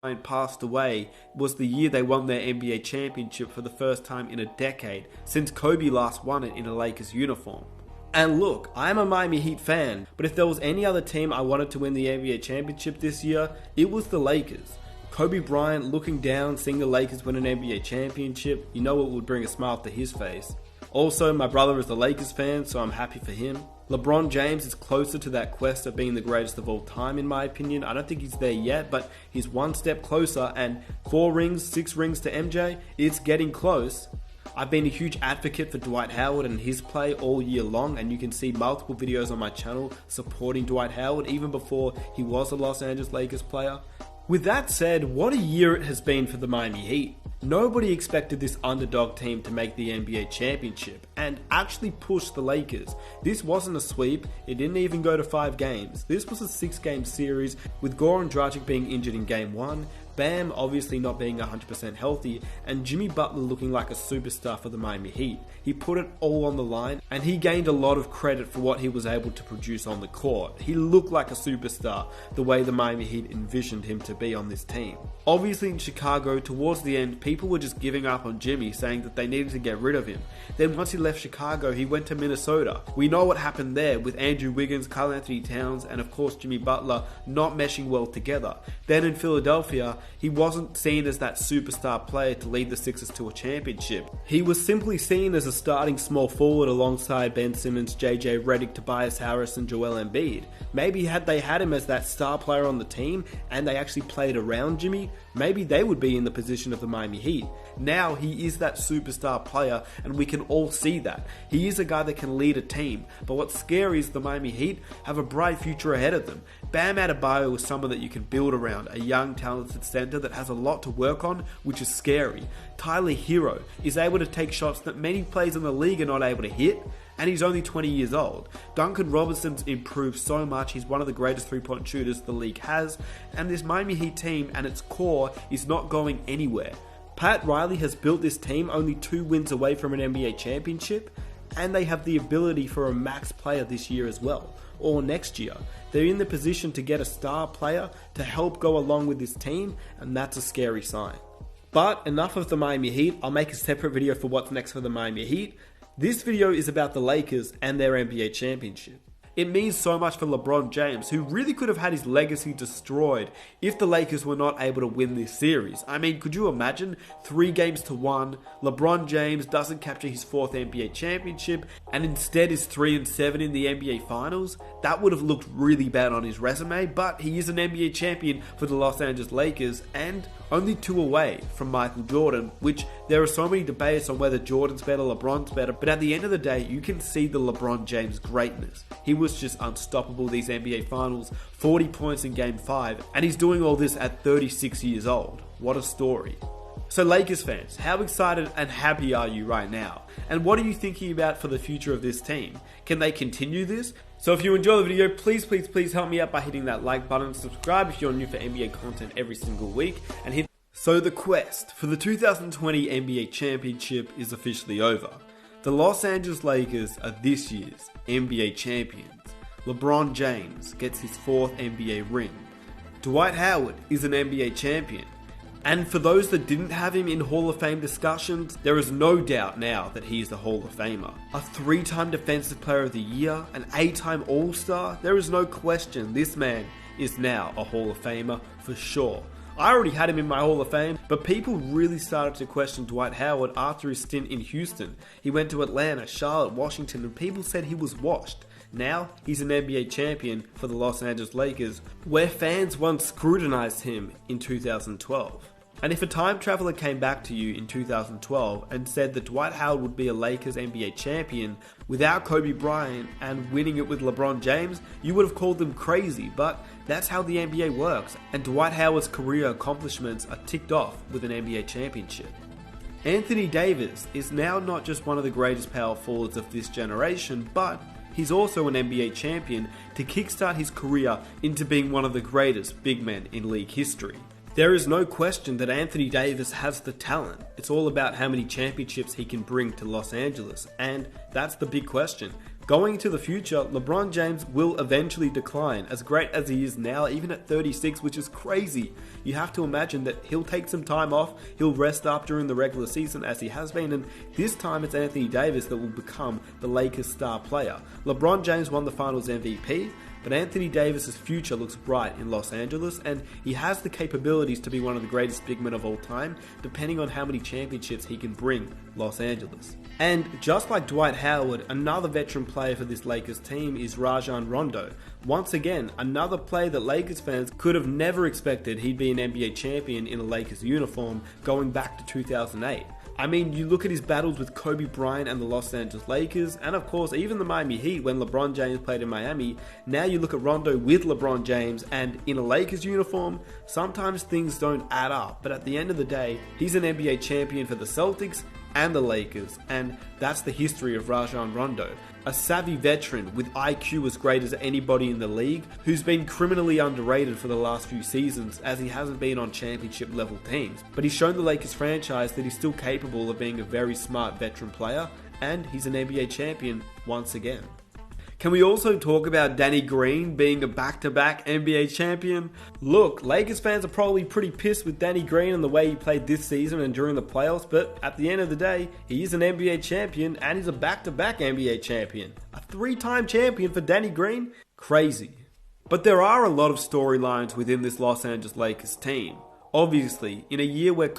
Bryant passed away was the year they won their NBA championship for the first time in a decade since Kobe last won it in a Lakers uniform. And look, I'm a Miami Heat fan, but if there was any other team I wanted to win the NBA championship this year, it was the Lakers. Kobe Bryant looking down, seeing the Lakers win an NBA championship, you know it would bring a smile to his face. Also, my brother is a Lakers fan, so I'm happy for him. LeBron James is closer to that quest of being the greatest of all time in my opinion. I don't think he's there yet, but he's one step closer, and 4 rings, 6 rings to MJ, it's getting close. I've been a huge advocate for Dwight Howard and his play all year long, and you can see multiple videos on my channel supporting Dwight Howard even before he was a Los Angeles Lakers player. With that said, what a year it has been for the Miami Heat. Nobody expected this underdog team to make the NBA championship and actually push the Lakers. This wasn't a sweep, it didn't even go to 5 games. This was a 6-game series with Goran Dragic being injured in game 1, Bam obviously not being 100% healthy, and Jimmy Butler looking like a superstar for the Miami Heat. He put it all on the line, and he gained a lot of credit for what he was able to produce on the court. He looked like a superstar, the way the Miami Heat envisioned him to be on this team. Obviously in Chicago, towards the end, people were just giving up on Jimmy, saying that they needed to get rid of him. Then once he left Chicago, he went to Minnesota. We know what happened there with Andrew Wiggins, Karl Anthony Towns, and of course Jimmy Butler not meshing well together. Then in Philadelphia, he wasn't seen as that superstar player to lead the Sixers to a championship. He was simply seen as a starting small forward alongside Ben Simmons, JJ Redick, Tobias Harris, and Joel Embiid. Maybe had they had him as that star player on the team and they actually played around Jimmy, maybe they would be in the position of the Miami Heat. Now he is that superstar player and we can all see that. He is a guy that can lead a team, but what's scary is the Miami Heat have a bright future ahead of them. Bam Adebayo is someone that you can build around, a young talented center that has a lot to work on, which is scary. Tyler Hero is able to take shots that many players in the league are not able to hit, and he's only 20 years old. Duncan Robinson's improved so much, he's one of the greatest 3-point shooters the league has, and this Miami Heat team and its core is not going anywhere. Pat Riley has built this team only 2 wins away from an NBA championship, and they have the ability for a max player this year as well, or next year. They're in the position to get a star player to help go along with this team, and that's a scary sign. But enough of the Miami Heat. I'll make a separate video for what's next for the Miami Heat. This video is about the Lakers and their NBA championship. It means so much for LeBron James, who really could have had his legacy destroyed if the Lakers were not able to win this series. I mean, could you imagine 3-1, LeBron James doesn't capture his 4th NBA championship and instead is 3-7 in the NBA Finals? That would have looked really bad on his resume, but he is an NBA champion for the Los Angeles Lakers and only 2 away from Michael Jordan, which there are so many debates on whether Jordan's better, LeBron's better, but at the end of the day, you can see the LeBron James greatness. He was just unstoppable these NBA Finals, 40 points in Game 5, and he's doing all this at 36 years old. What a story. So Lakers fans, how excited and happy are you right now? And what are you thinking about for the future of this team? Can they continue this? So if you enjoy the video, please help me out by hitting that like button, subscribe if you're new for NBA content every single week, and hit. So the quest for the 2020 NBA Championship is officially over. The Los Angeles Lakers are this year's NBA champions. LeBron James gets his 4th NBA ring. Dwight Howard is an NBA champion. And for those that didn't have him in Hall of Fame discussions, there is no doubt now that he is a Hall of Famer. A 3-time Defensive Player of the Year, an 8-time All-Star, there is no question this man is now a Hall of Famer for sure. I already had him in my Hall of Fame, but people really started to question Dwight Howard after his stint in Houston. He went to Atlanta, Charlotte, Washington, and people said he was washed. Now, he's an NBA champion for the Los Angeles Lakers, where fans once scrutinized him in 2012. And if a time traveler came back to you in 2012 and said that Dwight Howard would be a Lakers NBA champion without Kobe Bryant and winning it with LeBron James, you would have called them crazy, but that's how the NBA works, and Dwight Howard's career accomplishments are ticked off with an NBA championship. Anthony Davis is now not just one of the greatest power forwards of this generation, but he's also an NBA champion to kickstart his career into being one of the greatest big men in league history. There is no question that Anthony Davis has the talent. It's all about how many championships he can bring to Los Angeles, and that's the big question. Going into the future, LeBron James will eventually decline, as great as he is now, even at 36, which is crazy. You have to imagine that he'll take some time off, he'll rest up during the regular season as he has been, and this time it's Anthony Davis that will become the Lakers' star player. LeBron James won the Finals MVP, but Anthony Davis' future looks bright in Los Angeles, and he has the capabilities to be one of the greatest big men of all time, depending on how many championships he can bring Los Angeles. And just like Dwight Howard, another veteran player for this Lakers team is Rajon Rondo. Once again, another player that Lakers fans could have never expected he'd be an NBA champion in a Lakers uniform going back to 2008. I mean, you look at his battles with Kobe Bryant and the Los Angeles Lakers, and of course even the Miami Heat when LeBron James played in Miami. Now you look at Rondo with LeBron James and in a Lakers uniform. Sometimes things don't add up, but at the end of the day, he's an NBA champion for the Celtics and the Lakers, and that's the history of Rajon Rondo. A savvy veteran with IQ as great as anybody in the league, who's been criminally underrated for the last few seasons as he hasn't been on championship level teams. But he's shown the Lakers franchise that he's still capable of being a very smart veteran player, and he's an NBA champion once again. Can we also talk about Danny Green being a back-to-back NBA champion? Look, Lakers fans are probably pretty pissed with Danny Green and the way he played this season and during the playoffs, but at the end of the day, he is an NBA champion and he's a back-to-back NBA champion. A 3-time champion for Danny Green? Crazy. But there are a lot of storylines within this Los Angeles Lakers team. Obviously, in a year where